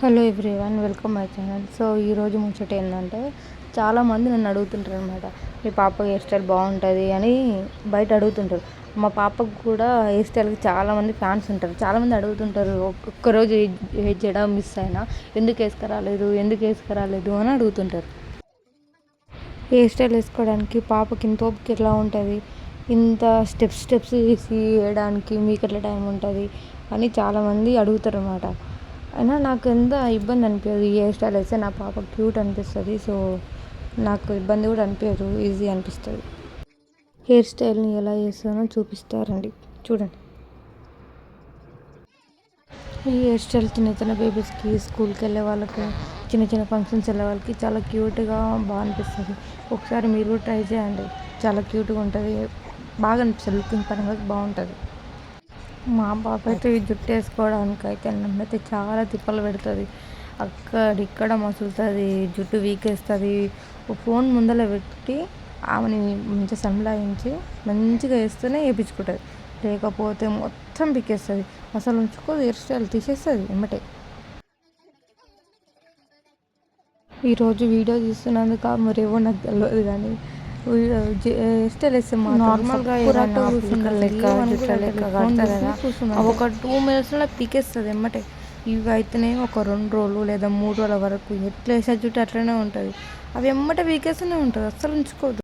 Hello everyone, welcome my channel. So ఈరోజు ముచ్చట ఏంటంటే, చాలామంది నన్ను అడుగుతుంటారు అనమాట. మీ పాప హెయిర్ స్టైల్ బాగుంటుంది అని బయట అడుగుతుంటారు. మా పాపకు కూడా హెయిర్ స్టైల్కి చాలామంది ఫ్యాన్స్ ఉంటారు. చాలామంది అడుగుతుంటారు, ఒక్కరోజు జడ మిస్ అయినా ఎందుకు వేసుకురాలేదు అని అడుగుతుంటారు. హెయిర్ స్టైల్ వేసుకోవడానికి పాపకి ఇంత ఓపిక ఎట్లా ఉంటుంది, ఇంత స్టెప్స్ వేసి వేయడానికి మీకు ఎట్లా టైం ఉంటుంది అని చాలామంది అడుగుతారు అన్నమాట. అయినా నాకు ఎంత ఇబ్బంది అనిపించదు. ఈ హెయిర్ స్టైల్ వేస్తే నా పాప క్యూట్ అనిపిస్తుంది. సో నాకు ఇబ్బంది కూడా అనిపించదు, ఈజీ అనిపిస్తుంది. హెయిర్ స్టైల్ని ఎలా చేస్తానో చూపిస్తారండి, చూడండి. ఈ హెయిర్ స్టైల్ చిన్న బేబీస్కి, స్కూల్కి వెళ్ళే వాళ్ళకి, చిన్న ఫంక్షన్స్ వెళ్ళే వాళ్ళకి చాలా క్యూట్గా బాగా అనిపిస్తుంది. ఒకసారి మీరు కూడా ట్రై చేయండి, చాలా క్యూట్గా ఉంటుంది, బాగా అనిపిస్తుంది. లుకింగ్ పరంగా బాగుంటుంది. మా పాప అయితే ఈ జుట్టు వేసుకోవడానికి అయితే నన్నైతే చాలా తిప్పలు పెడుతుంది. అక్కడిక్కడ మసులుతుంది, జుట్టు వీకేస్తుంది. ఫోన్ ముందర పెట్టి ఆమెని మంచిగా సంలాయించి మంచిగా వేస్తూనే వేయించుకుంటుంది. లేకపోతే మొత్తం పీకేస్తుంది, అసలు ఉంచుకోదు. హెయిర్ స్టైల్ తీసేస్తుంది ఎమ్మటే. ఈరోజు వీడియో తీస్తున్నందుకు మరేవో నాకు తెలియదు, కానీ హెయిర్ స్టైల్ వేస్తే నార్మల్గా ఒక 2 minutesలో పీకేస్తుంది ఎమ్మటే. ఇవి అయితేనే ఒక 2 రోజులు లేదా 3 రోజుల వరకు ఎట్లా వేసే జుట్టు అట్లనే ఉంటుంది. అవి ఎమ్మటే పీకేస్తూనే ఉంటుంది, అస్సలు ఉంచుకోదు.